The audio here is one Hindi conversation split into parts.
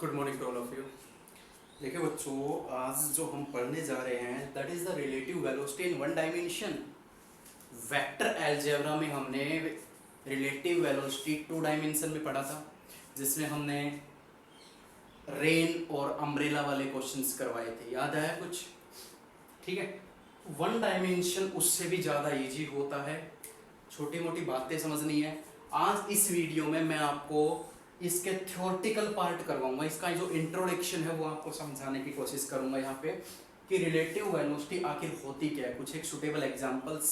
Good morning to all of you. देखिए बच्चों, आज जो हम पढ़ने जा रहे हैं that is the relative velocity in one dimension. Vector algebra में हमने रिलेटिव वेलोसिटी टू डायमेंशन में पढ़ा था, जिसमें हमने रेन और अम्ब्रेला वाले क्वेश्चंस करवाए थे। याद आया कुछ? ठीक है। वन डायमेंशन उससे भी ज़्यादा इजी होता है, छोटी मोटी बातें समझनी है। आज इस वीडियो में मैं आपको इसके थ्योरेटिकल पार्ट करवाऊंगा, इसका जो इंट्रोडक्शन है वो आपको समझाने की कोशिश करूंगा यहाँ पे कि रिलेटिव वेलोसिटी आखिर होती क्या है। कुछ एक सुटेबल एग्जांपल्स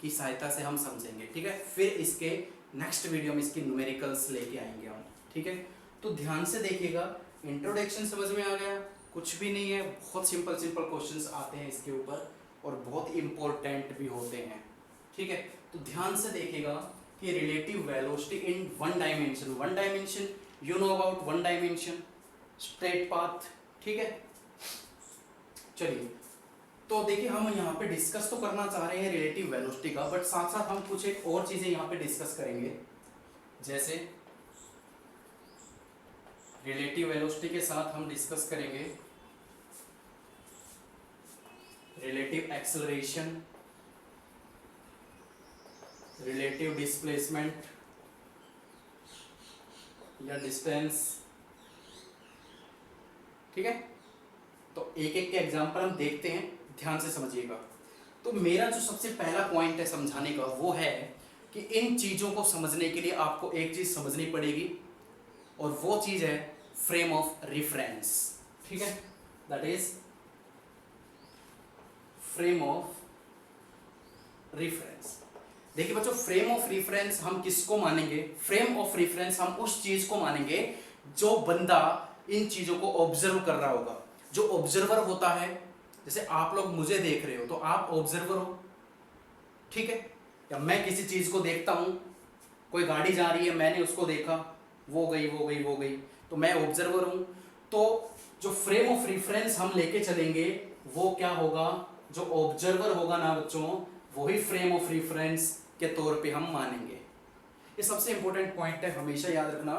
की सहायता से हम समझेंगे, ठीक है। फिर इसके नेक्स्ट वीडियो में इसकी न्यूमेरिकल्स लेके आएंगे हम, ठीक है। तो ध्यान से देखिएगा, इंट्रोडक्शन समझ में आ गया? कुछ भी नहीं है, बहुत सिंपल सिंपल क्वेश्चंस आते हैं इसके ऊपर और बहुत इंपॉर्टेंट भी होते हैं, ठीक है। तो ध्यान से देखिएगा कि relative velocity in one dimension you know about one dimension straight path, ठीक है। चलिए, तो देखिए हम यहाँ पे डिस्कस तो करना चाह रहे हैं रिलेटिव वेलोसिटी का, बट साथ साथ हम कुछ एक और चीजें यहाँ पे डिस्कस करेंगे। जैसे रिलेटिव वेलोसिटी के साथ हम डिस्कस करेंगे रिलेटिव एक्सेलरेशन, रिलेटिव डिस्प्लेसमेंट या डिस्टेंस, ठीक है। तो एक एक के एग्जांपल हम देखते हैं, ध्यान से समझिएगा। तो मेरा जो सबसे पहला पॉइंट है समझाने का वो है कि इन चीजों को समझने के लिए आपको एक चीज समझनी पड़ेगी और वो चीज है फ्रेम ऑफ रेफरेंस, ठीक है। That is frame of reference. देखिए बच्चों, फ्रेम ऑफ रेफरेंस हम किसको मानेंगे? फ्रेम ऑफ रेफरेंस हम उस चीज को मानेंगे जो बंदा इन चीजों को ऑब्जर्व कर रहा होगा। जो ऑब्जर्वर होता है, जैसे आप लोग मुझे देख रहे हो तो आप ऑब्जर्वर हो, ठीक है। या मैं किसी चीज को देखता हूं, कोई गाड़ी जा रही है, मैंने उसको देखा, वो गई, तो मैं ऑब्जर्वर हूं। तो जो फ्रेम ऑफ रेफरेंस हम लेके चलेंगे वो क्या होगा? जो ऑब्जर्वर होगा ना बच्चों, वही फ्रेम ऑफ रेफरेंस के तौर पे हम मानेंगे। ये सबसे इंपॉर्टेंट पॉइंट है, हमेशा याद रखना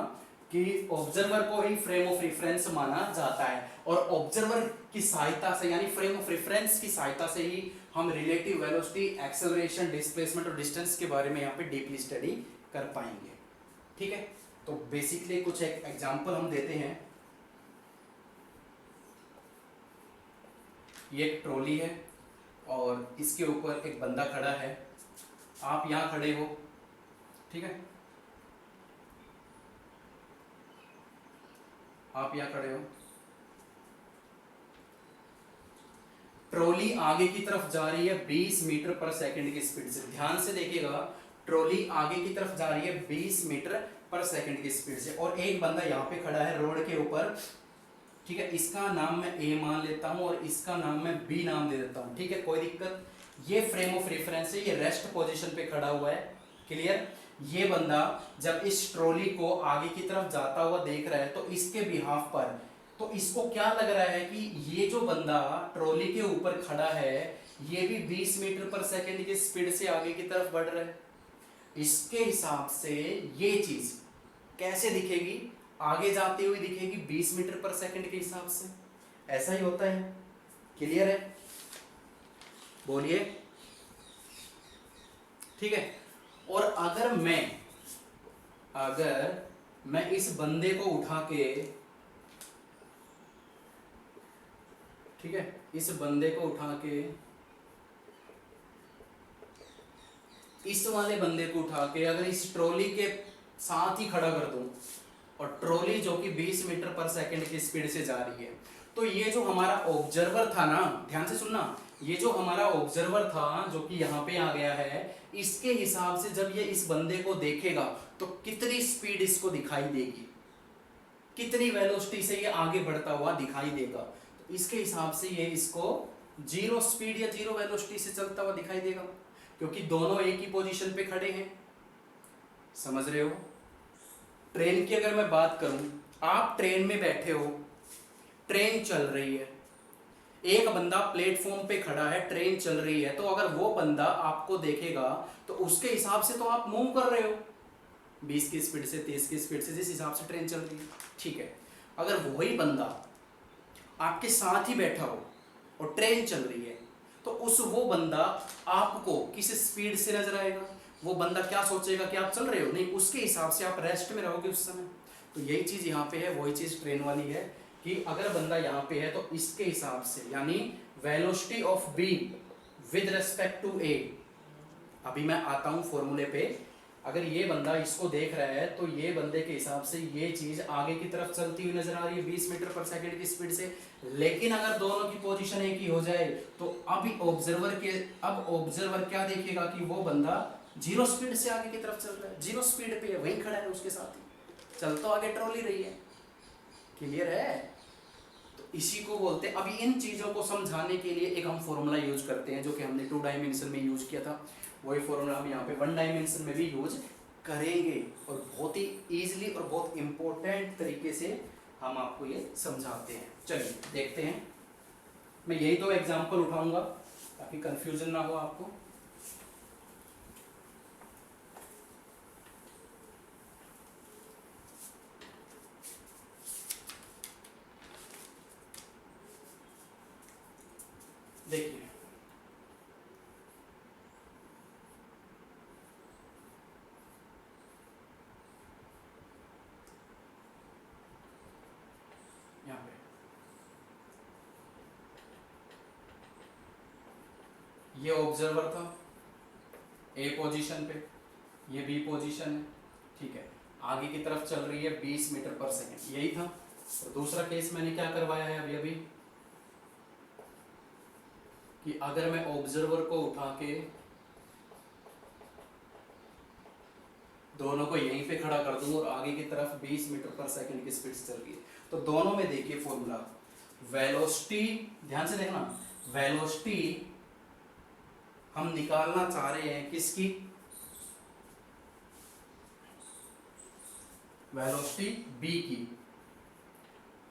कि ऑब्जर्वर को ही फ्रेम ऑफ रेफरेंस माना जाता है और ऑब्जर्वर की सहायता से यानी फ्रेम ऑफ रेफरेंस की सहायता से ही हम रिलेटिव वेलोसिटी, एक्सेलरेशन, डिस्प्लेसमेंट और डिस्टेंस के बारे में यहाँ पे डीपली स्टडी कर पाएंगे, ठीक है। तो बेसिकली कुछ एक एग्जांपल हम देते हैं। ये एक ट्रॉली है और इसके ऊपर एक बंदा खड़ा है। आप यहाँ खड़े हो, ठीक है, आप यहाँ खड़े हो। ट्रॉली आगे की तरफ जा रही है 20 मीटर पर सेकंड की स्पीड से। ध्यान से देखिएगा, ट्रॉली आगे की तरफ जा रही है 20 मीटर पर सेकंड की स्पीड से और एक बंदा यहाँ पे खड़ा है रोड के ऊपर, ठीक है। इसका नाम मैं ए मान लेता हूं और इसका नाम मैं बी नाम दे देता हूं, ठीक है, कोई दिक्कत। ये फ्रेम ऑफ रेफरेंस है, ये रेस्ट पोजीशन पे खड़ा हुआ है, क्लियर। ये बंदा जब इस ट्रॉली को आगे की तरफ जाता हुआ देख रहा है तो इसके बिहाफ पर, तो इसको क्या लग रहा है कि ये जो बंदा ट्रॉली के ऊपर खड़ा है ये भी 20 मीटर पर सेकंड की स्पीड से आगे की तरफ बढ़ रहा है। इसके हिसाब से ये चीज कैसे दिखेगी? आगे जाते हुए दिखेगी 20 मीटर पर सेकंड के हिसाब से। ऐसा ही होता है, क्लियर है? बोलिए, ठीक है। और अगर मैं इस बंदे को उठा के, ठीक है, इस बंदे को उठा के, इस वाले बंदे को उठा के अगर इस ट्रॉली के साथ ही खड़ा कर दूं और ट्रॉली जो कि 20 मीटर पर सेकंड की स्पीड से जा रही है, तो ये जो हमारा ऑब्जर्वर था ना, ध्यान से सुनना, ये जो हमारा ऑब्जर्वर था जो कि यहाँ पे आ गया है, इसके हिसाब से जब ये इस बंदे को देखेगा तो कितनी स्पीड इसको दिखाई देगी, कितनी वेलोसिटी से ये आगे बढ़ता हुआ दिखाई देगा। तो इसके हिसाब से ये इसको जीरो स्पीड या जीरो वेलोसिटी से चलता हुआ दिखाई देगा, क्योंकि दोनों एक ही पोजीशन पे खड़े हैं। समझ रहे हो? ट्रेन की अगर मैं बात करूं, आप ट्रेन में बैठे हो, ट्रेन चल रही है, एक बंदा प्लेटफॉर्म पे खड़ा है, ट्रेन चल रही है, तो अगर वो बंदा आपको देखेगा तो उसके हिसाब से तो आप मूव कर रहे हो 20 की स्पीड से, 30 की स्पीड से, जिस हिसाब से ट्रेन चल रही है, ठीक है। अगर वही बंदा आपके साथ ही बैठा हो और ट्रेन चल रही है तो वो बंदा आपको किस स्पीड से नजर आएगा? वो बंदा क्या सोचेगा कि आप चल रहे हो, नहीं उसके हिसाब से आप रेस्ट में रहोगे उस समय। तो यही चीज यहाँ पे है, वही चीज ट्रेन वाली है कि अगर बंदा यहाँ पे है तो इसके हिसाब से, यानी velocity of B with respect to A. अभी मैं आता हूँ फॉर्मूले पे। अगर ये बंदा इसको देख रहा है तो ये बंदे के हिसाब से ये चीज आगे की तरफ चलती हुई नजर आ रही है 20 मीटर पर सेकंड की स्पीड से। लेकिन अगर दोनों की पोजीशन एक ही हो जाए तो अब ऑब्जर्वर क्या देखेगा कि वो बंदा जीरो स्पीड से आगे की तरफ चल रहा है, जीरो स्पीड पे है, वहीं खड़ा है उसके साथ ही, चल तो आगे ट्रॉली रही है। क्लियर है? तो इसी को बोलते हैं। अभी इन चीजों को समझाने के लिए एक हम फॉर्मूला यूज करते हैं जो कि हमने 2 डायमेंशन में यूज किया था, वही फॉर्मूला हम यहाँ पे 1 डायमेंशन में भी यूज करेंगे और बहुत ही इजीली और बहुत इंपॉर्टेंट तरीके से हम आपको ये समझाते हैं। चलिए देखते हैं। मैं यही 2 एग्जांपल उठाऊंगा ताकि कंफ्यूजन ना हो आपको। देखिए यहाँ पे ये ऑब्जर्वर था ए पोजीशन पे, ये बी पोजीशन है, ठीक है, आगे की तरफ चल रही है 20 मीटर पर सेकंड, यही था। और दूसरा केस मैंने क्या करवाया है अभी कि अगर मैं ऑब्जर्वर को उठा के दोनों को यहीं पे खड़ा कर दूं और आगे की तरफ 20 मीटर पर सेकंड की स्पीड से चल रही है, तो दोनों में देखिए फॉर्मूला, वेलोसिटी, ध्यान से देखना, वेलोसिटी हम निकालना चाह रहे हैं किसकी? वेलोसिटी बी की।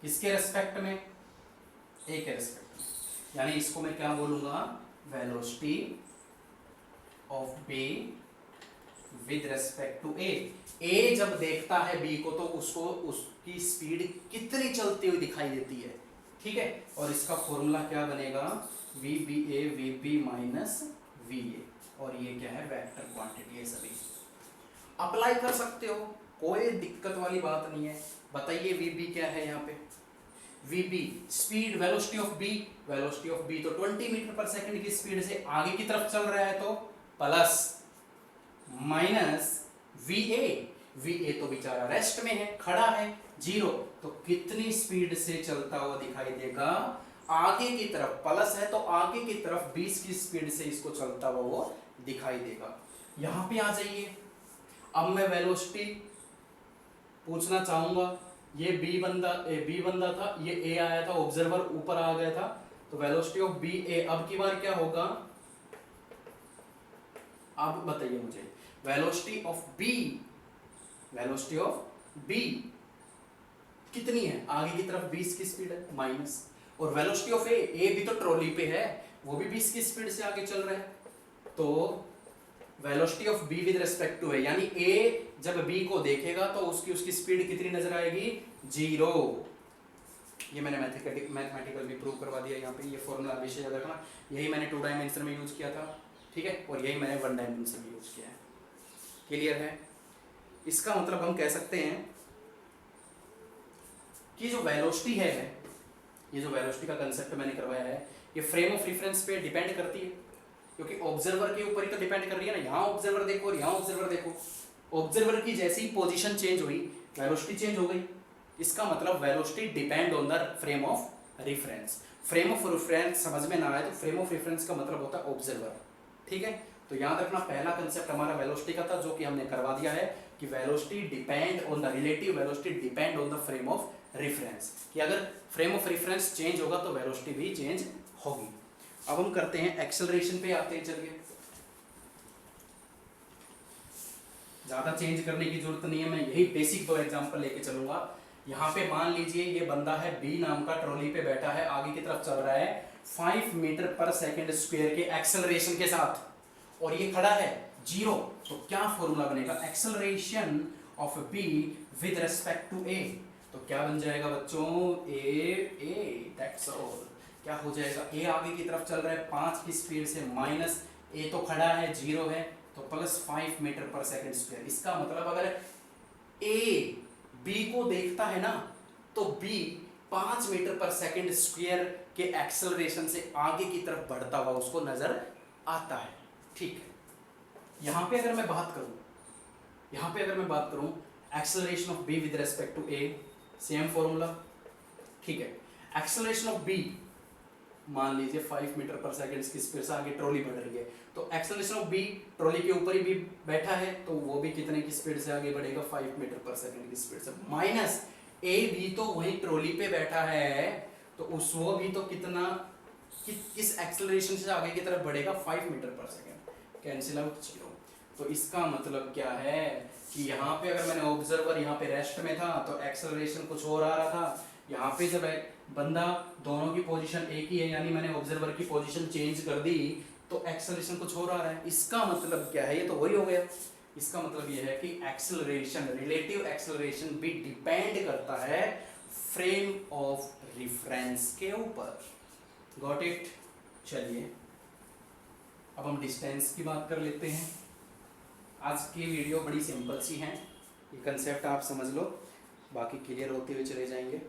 किसके रेस्पेक्ट में? ए के रेस्पेक्ट में। यानी इसको मैं क्या बोलूंगा? Velocity of B with respect to A. A जब देखता है बी को तो उसको उसकी स्पीड कितनी चलती हुई दिखाई देती है, ठीक है। और इसका फॉर्मूला क्या बनेगा? V B A V B minus V A, और ये क्या है? वेक्टर क्वांटिटी है। सभी अप्लाई कर सकते हो, कोई दिक्कत वाली बात नहीं है। बताइए वी बी क्या है यहाँ पे? V B speed, velocity of B, velocity of B तो 20 मीटर पर सेकंड की स्पीड से आगे की तरफ चल रहा है तो प्लस माइनस वी ए तो बेचारा रेस्ट में है, खड़ा है, जीरो, तो कितनी स्पीड से चलता हुआ दिखाई देगा? आगे की तरफ, प्लस है तो आगे की तरफ 20 की स्पीड से इसको चलता हुआ वो दिखाई देगा। यहां पे आ जाइए। अब मैं वेलोसिटी पूछना चाहूंगा, ये बी बंदा था, ये ए आया था, ऑब्जर्वर ऊपर आ गया था, तो वेलोसिटी ऑफ बी ए अब की बार क्या होगा? अब बताइए मुझे, वेलोसिटी ऑफ बी कितनी है? आगे की तरफ 20 की स्पीड है, माइनस, और वेलोसिटी ऑफ ए भी तो ट्रॉली पे है, वो भी 20 की स्पीड से आगे चल रहा है, तो velocity of B with respect to है, यानी ए जब बी को देखेगा तो उसकी स्पीड कितनी नजर आएगी? जीरो। ये मैंने मैथमेटिकल भी प्रूव करवा दिया यहाँ पे। ये फॉर्मूला हमेशा याद रखना, यही मैंने 2 डायमेंशन में यूज किया था, ठीक है, और यही मैंने 1 डायमेंशन में यूज किया है। क्लियर है? इसका मतलब हम कह सकते हैं कि जो वेलोसिटी है, ये जो वेलोसिटी का कंसेप्ट मैंने करवाया है, ये फ्रेम ऑफ रेफरेंस पे डिपेंड करती है, क्योंकि ऑब्जर्वर के ऊपर ही तो डिपेंड कर रही है ना। यहाँ ऑब्जर्वर देखो और यहाँ ऑब्जर्वर देखो, ऑब्जर्वर की जैसे ही पोजीशन चेंज हुई वेलोसिटी चेंज हो गई। इसका मतलब velocity depend on the frame of reference. Frame of reference समझ में ना आए तो फ्रेम ऑफ रेफरेंस का मतलब होता है ऑब्जर्वर, ठीक है। तो याद रखना, पहला कंसेप्ट हमारा वेलोसिटी का था जो कि हमने करवा दिया है कि velocity depend on the relative velocity depend on the frame of reference, कि अगर फ्रेम ऑफ रेफरेंस चेंज होगा तो वेलोसिटी भी चेंज होगी। अब हम करते हैं एक्सेलरेशन पे आते हैं। चलिए, ज्यादा चेंज करने की जरूरत नहीं है, मैं यही बेसिक 2 एग्जांपल लेके चलूंगा। यहाँ पे मान लीजिए ये बंदा है बी नाम का, ट्रॉली पे बैठा है, आगे की तरफ चल रहा है 5 मीटर पर सेकंड स्क्वायर के एक्सेलरेशन के साथ, और ये खड़ा है जीरो, तो क्या फॉर्मूला बनेगा? Acceleration of B with respect to A. तो तो क्या बन जाएगा बच्चों, ए दैट्स ऑल। क्या हो जाएगा, ए आगे की तरफ चल रहा है 5 की स्पीड से, माइनस ए तो खड़ा है 0 है, तो प्लस 5 मीटर पर सेकंड स्क्वायर। इसका मतलब अगर ए बी को देखता है ना, तो बी 5 मीटर पर सेकंड स्क्वायर के एक्सेलरेशन से आगे की तरफ बढ़ता हुआ उसको नजर आता है। ठीक है, यहां पे अगर मैं बात करूं acceleration of B with respect to A, same formula. ठीक है, एक्सेलरेशन ऑफ बी मान लीजिए 5 मीटर पर सेकंड की स्पीड से आगे ट्रॉली बढ़ रही है, तो एक्सेलरेशन ऑफ बी, ट्रॉली के ऊपर ही बी बैठा है, तो वो भी कितने की स्पीड से आगे बढ़ेगा, 5 मीटर पर सेकंड की स्पीड से, माइनस ए भी तो वही ट्रॉली पे बैठा है, तो उस वो भी तो कितना किस एक्सेलरेशन से आगे की तरफ बढ़ेगा, 5 मीटर पर सेकंड, कैंसिल आउट 0। तो इसका मतलब क्या है कि यहाँ पे अगर मैंने ऑब्जर्वर यहाँ पे रेस्ट में था तो एक्सेलरेशन कुछ और आ रहा था, यहाँ पे जब बंदा दोनों की पोजीशन एक ही है, यानी मैंने ऑब्जर्वर की पोजीशन चेंज कर दी तो एक्सेलरेशन कुछ और आ रहा है। इसका मतलब क्या है, ये तो वही हो गया। इसका मतलब ये है कि एक्सेलरेशन, रिलेटिव एक्सेलरेशन भी डिपेंड करता है फ्रेम ऑफ रेफरेंस के ऊपर। Got it. चलिए अब हम डिस्टेंस की बात कर लेते हैं। आज की वीडियो बड़ी सिंपल सी है, ये कंसेप्ट आप समझ लो, बाकी क्लियर होते हुए चले जाएंगे।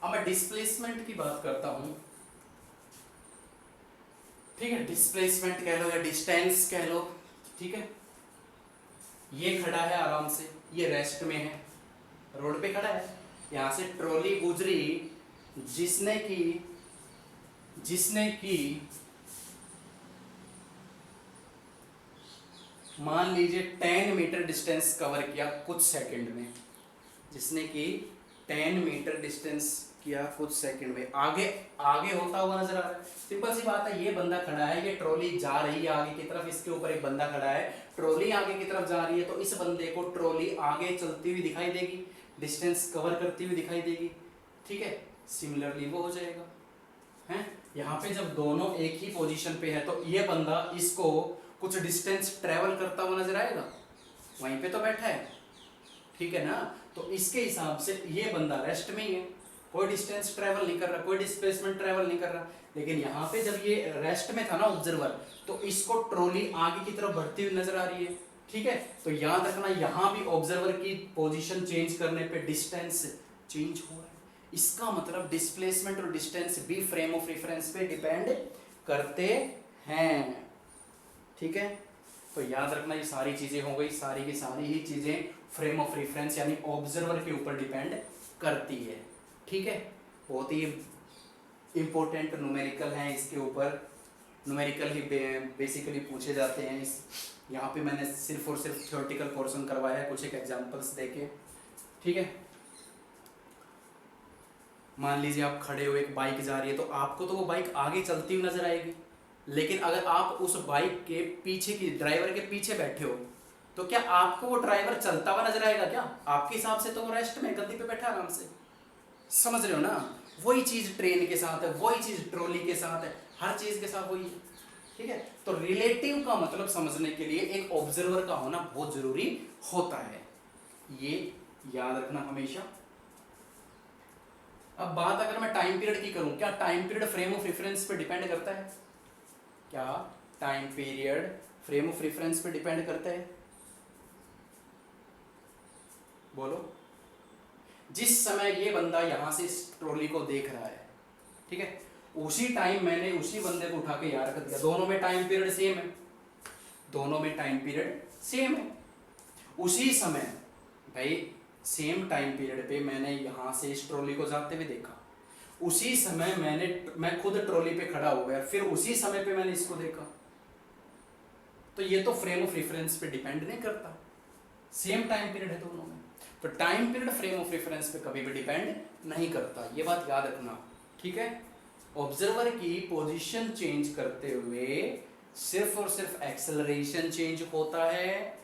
अब मैं डिस्प्लेसमेंट की बात करता हूं। ठीक है, डिस्प्लेसमेंट कह लो या डिस्टेंस कह लो। ठीक है, ये खड़ा है आराम से, ये रेस्ट में है, रोड पे खड़ा है, यहां से ट्रॉली गुजरी जिसने की मान लीजिए 10 मीटर डिस्टेंस कवर किया कुछ सेकंड में, जिसने कि 10 मीटर डिस्टेंस किया कुछ सेकंड में, आगे होता हुआ नजर आ रहा है। सिंपल सी बात है, ये बंदा खड़ा है, ये ट्रॉली जा रही है आगे की तरफ, इसके ऊपर एक बंदा खड़ा है, ट्रॉली आगे की तरफ जा रही है, तो इस बंदे को ट्रॉली आगे चलती हुई दिखाई देगी, डिस्टेंस कवर करती हुई दिखाई देगी। ठीक है, सिमिलरली वो हो जाएगा है। यहाँ पे जब दोनों एक ही पोजीशन पे है तो ये बंदा इसको कुछ डिस्टेंस ट्रेवल करता हुआ नजर आएगा, वहीं पे तो बैठा है। ठीक है ना, तो इसके हिसाब से ये बंदा रेस्ट में ही है, कोई डिस्टेंस ट्रेवल नहीं कर रहा, कोई डिस्प्लेसमेंट ट्रेवल नहीं कर रहा। लेकिन यहाँ पे जब ये रेस्ट में था ना ऑब्जर्वर, तो इसको ट्रॉली आगे की तरफ बढ़ती हुई नजर आ रही है। ठीक है, तो याद रखना यहाँ भी ऑब्जर्वर की पोजीशन चेंज करने पे डिस्टेंस चेंज हो रहा है। इसका मतलब डिस्प्लेसमेंट और डिस्टेंस भी फ्रेम ऑफ रेफरेंस पे डिपेंड करते हैं। ठीक है, तो याद रखना ये सारी चीजें हो गई, सारी की सारी ही चीजें फ्रेम ऑफ रेफरेंस यानी ऑब्जर्वर के ऊपर डिपेंड करती है। ठीक है, बहुत ही इंपॉर्टेंट न्यूमेरिकल है, इसके ऊपर न्यूमेरिकल ही बेसिकली पूछे जाते हैं। इस यहाँ पे मैंने सिर्फ और सिर्फ थ्योरेटिकल पोर्शन करवाया है, कुछ एक एग्जांपल्स देके। ठीक है, मान लीजिए आप खड़े हो, एक बाइक जा रही है, तो आपको तो वो बाइक आगे चलती हुई नजर आएगी, लेकिन अगर आप उस बाइक के पीछे की ड्राइवर के पीछे बैठे हो तो क्या आपको वो ड्राइवर चलता हुआ नजर आएगा क्या? आपके हिसाब से तो वो रेस्ट में गद्दी पे बैठा आराम से। समझ रहे हो ना? वही चीज ट्रेन के साथ है, वही चीज ट्रॉली के साथ है, हर चीज के साथ वही है। ठीक है, तो रिलेटिव का मतलब समझने के लिए एक ऑब्जर्वर का होना बहुत जरूरी होता है, ये याद रखना हमेशा। अब बात अगर मैं टाइम पीरियड की करूं, क्या time period frame of reference पे डिपेंड करता है? क्या time period frame of reference पे डिपेंड करता है? बोलो। जिस समय ये बंदा यहां से इस ट्रॉली को देख रहा है, ठीक है, उसी टाइम मैंने उसी बंदे को उठा के यहाँ रख दिया, दोनों में टाइम पीरियड सेम है, दोनों में टाइम पीरियड सेम है। उसी समय भाई सेम टाइम पीरियड पे मैंने यहां से इस ट्रॉली को जाते हुए देखा, उसी समय मैं खुद ट्रॉली पे खड़ा हो गया, फिर उसी समय पे मैंने इसको देखा, तो ये तो फ्रेम ऑफ रेफरेंस पे डिपेंड नहीं करता, सेम टाइम पीरियड है दोनों में। तो time period frame of reference पे कभी भी डिपेंड नहीं करता, ये बात याद रखना। ठीक है, ऑब्जर्वर की पोजीशन चेंज करते हुए सिर्फ और सिर्फ एक्सेलरेशन चेंज होता है,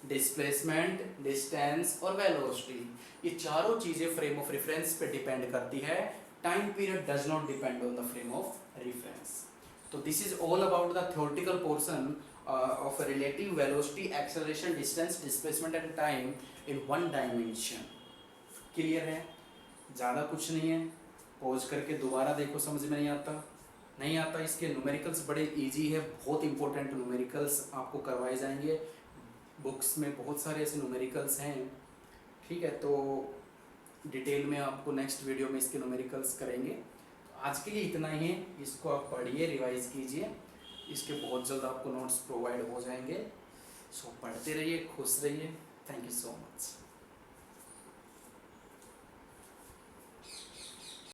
डिस्प्लेसमेंट, डिस्टेंस और वेलोसिटी, ये चारों चीजें फ्रेम ऑफ रेफरेंस पे डिपेंड करती है। Time period does not depend on the frame of reference. तो this is all about the theoretical portion of relative velocity, acceleration, distance, displacement and time in one dimension. Clear है? ज़्यादा कुछ नहीं है, पॉज करके दोबारा देखो, समझ में नहीं आता इसके न्यूमेरिकल्स बड़े इजी है, बहुत इंपॉर्टेंट न्यूमेरिकल्स आपको करवाए जाएंगे, बुक्स में बहुत सारे ऐसे न्यूमेरिकल्स हैं। ठीक है, तो डिटेल में आपको नेक्स्ट वीडियो में इसके न्यूमेरिकल्स करेंगे। आज के लिए इतना ही है, इसको आप पढ़िए, रिवाइज कीजिए, इसके बहुत जल्द आपको नोट्स प्रोवाइड हो जाएंगे। सो पढ़ते रहिए, खुश रहिए। Thank you so much.